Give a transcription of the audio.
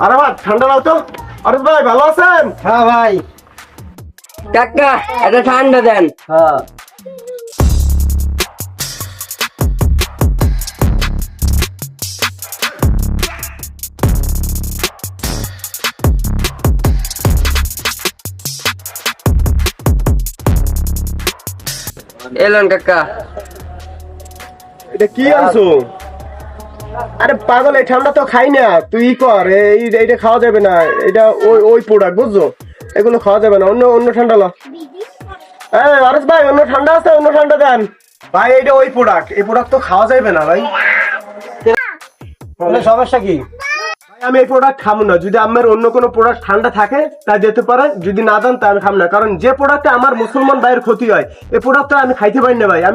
আরে ভাই ঠান্ডা নাও তো। আরে ভাই ভালো আছেন? হ্যাঁ ভাই। কাকা এটা ঠান্ডা দেন। হ্যাঁ এলেন কাকা। এটা কি আনছো? আরে পাগল, এই ঠান্ডা তো খাই না। তুই ই কর, এইটা খাওয়া যাবে না। এটা ওই ওই প্রোডাক্ট বুঝছো, এগুলো খাওয়া যাবে না। অন্য অন্য ঠান্ডা লো। আরেস ভাই অন্য ঠান্ডা আছে, অন্য ঠান্ডা দেন ভাই। এটা ওই প্রোডাক্ট, এই প্রোডাক্ট তো খাওয়া যাবে না ভাই। সমস্যা কি? ভাই আমি এই প্রোডাক্ট খাবো না। যদি আমার অন্য কোনো প্রোডাক্ট ঠান্ডা থাকে তা দিতে পারেন, যদি না দেন তা আমি খাবো না। কারণ যে প্রোডাক্টে আমার মুসলমান ভাইয়ের ক্ষতি হয়, এই প্রোডাক্টটা আমি খাইতে পারি না ভাই। আমি